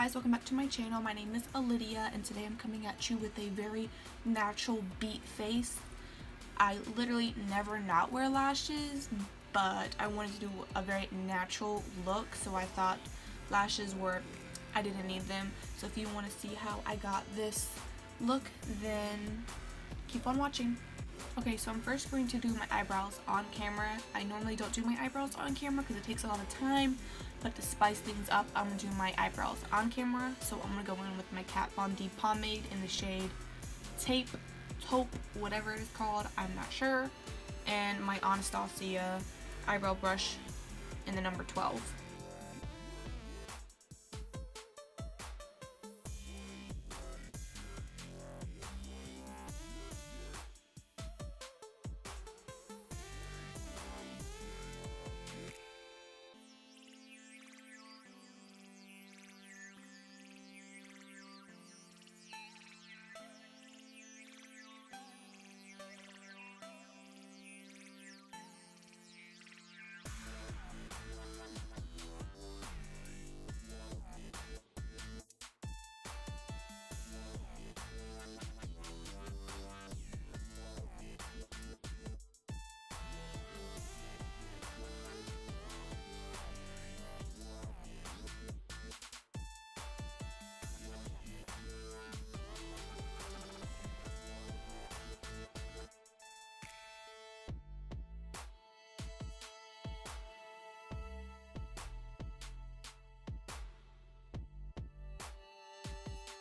guys, welcome back to my channel. My name is Lydia and today I'm coming at you with a very natural beat face. I literally never not wear lashes, but I wanted to do a very natural look, so I thought lashes were, I didn't need them. So if you want to see how I got this look, then keep on watching. Okay, so I'm first going to do my eyebrows on camera. I normally don't do my eyebrows on camera because it takes a lot of time, but to spice things up, I'm going to do my eyebrows on camera. So I'm going to go in with my Kat Von D pomade in the shade Taupe, whatever it is called, I'm not sure, and my Anastasia eyebrow brush in the number 12.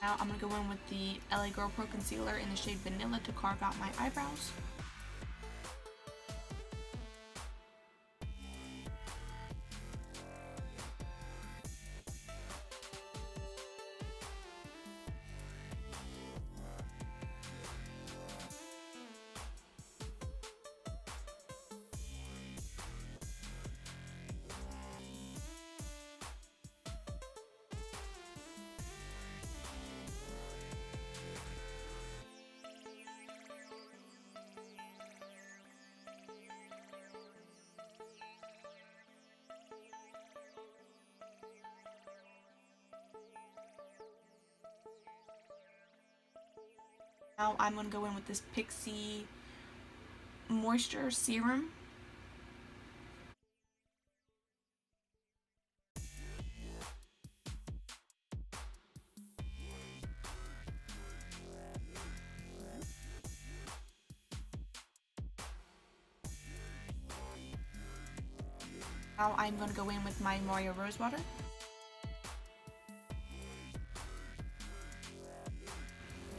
Now I'm going to go in with the LA Girl Pro Concealer in the shade Vanilla to carve out my eyebrows. Now I'm going to go in with this Pixi Moisture Serum. Now I'm going to go in with my Mario Rose Water.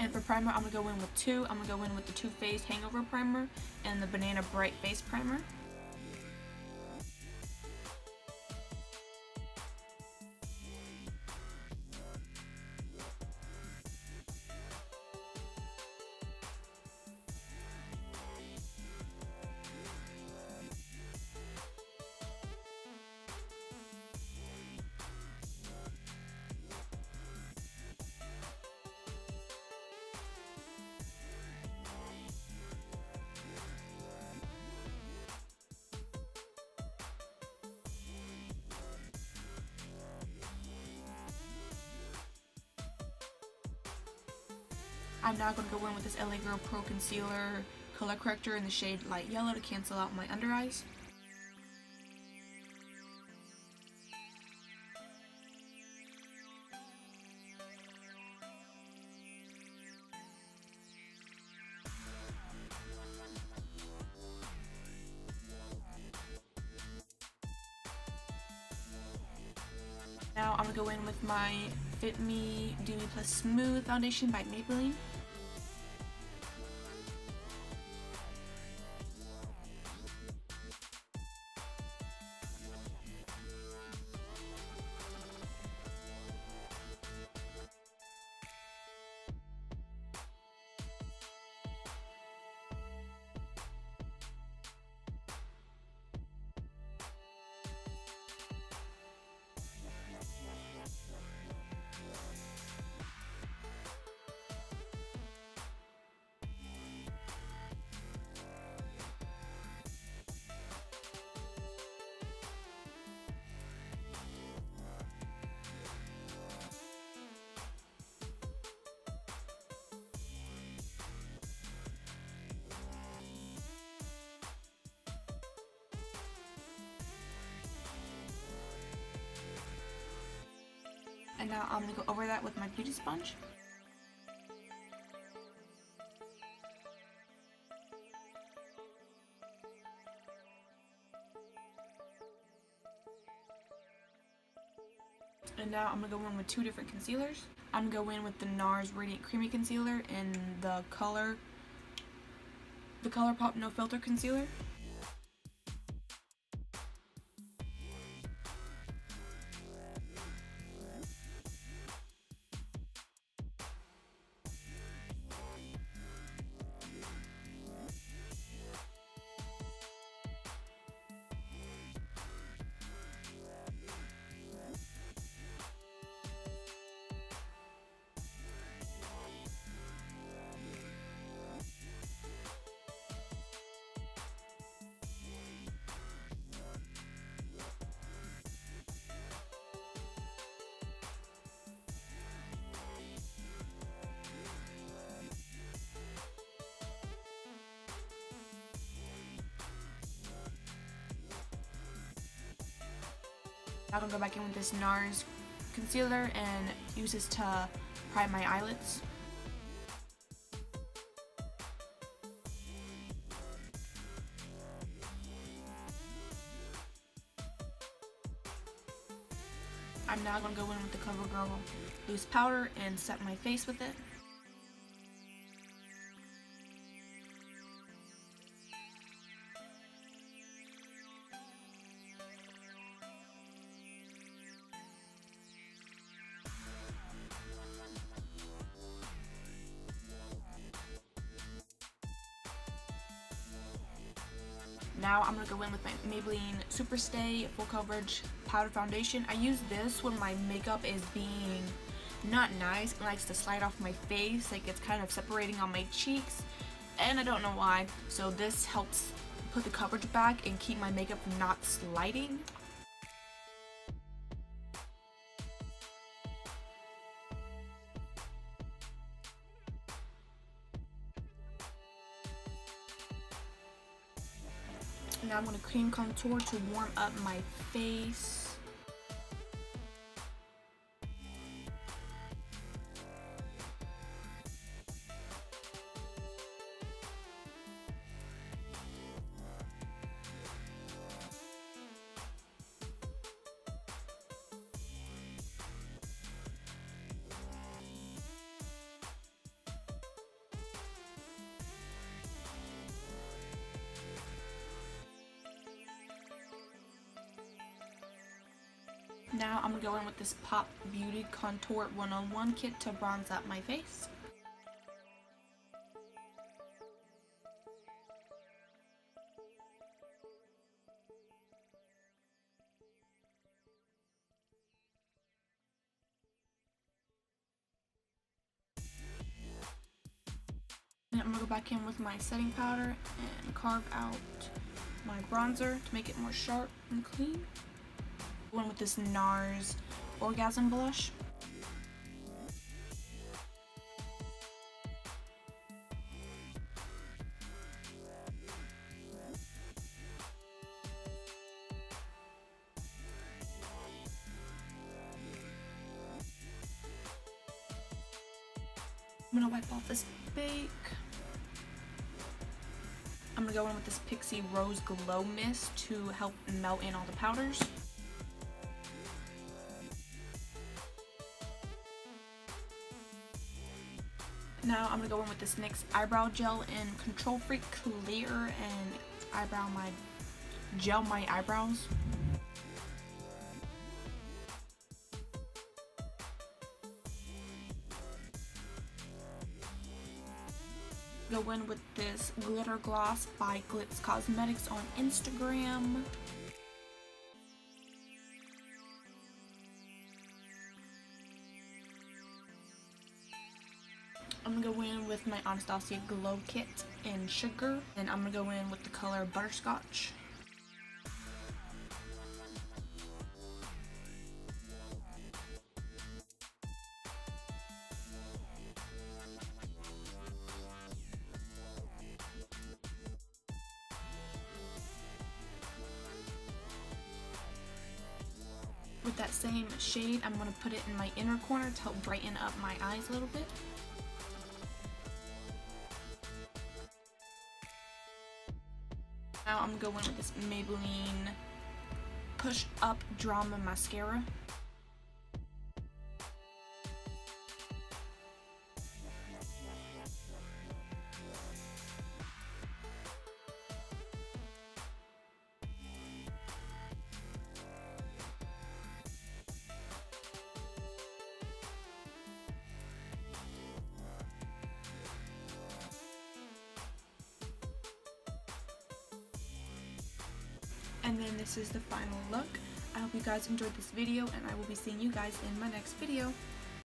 And for primer, I'm going to go in with two. I'm going to go in with the Too Faced Hangover Primer and the Banana Bright Face Primer. I'm now going to go in with this LA Girl Pro Concealer Color Corrector in the shade Light Yellow to cancel out my under eyes. Now I'm going to go in with my Fit Me Dewy Plus Smooth Foundation by Maybelline. And now I'm going to go over that with my beauty sponge. And now I'm going to go in with two different concealers. I'm going to go in with the NARS Radiant Creamy Concealer and the ColourPop No Filter Concealer. I'm going to go back in with this NARS concealer and use this to prime my eyelids. I'm now going to go in with the CoverGirl loose powder and set my face with it. Now I'm going to go in with my Maybelline Superstay Full Coverage Powder Foundation. I use this when my makeup is being not nice and likes to slide off my face, like it's kind of separating on my cheeks, and I don't know why. So this helps put the coverage back and keep my makeup from not sliding. Now I'm going to cream contour to warm up my face. Now I'm going to go in with this Pop Beauty Contour 101 kit to bronze up my face. And I'm going to go back in with my setting powder and carve out my bronzer to make it more sharp and clean. One with this NARS Orgasm Blush. I'm gonna wipe off this bake. I'm gonna go in with this Pixi Rose Glow Mist to help melt in all the powders. Now I'm going to go in with this NYX Eyebrow Gel in Control Freak Clear and gel my eyebrows. Go in with this Glitter Gloss by Glitz Cosmetics on Instagram. I'm going to go in with my Anastasia Glow Kit in Sugar, and I'm going to go in with the color Butterscotch. with that same shade, I'm going to put it in my inner corner to help brighten up my eyes a little bit. Now I'm going with this Maybelline Push Up Drama Mascara. And then this is the final look. I hope you guys enjoyed this video, and I will be seeing you guys in my next video.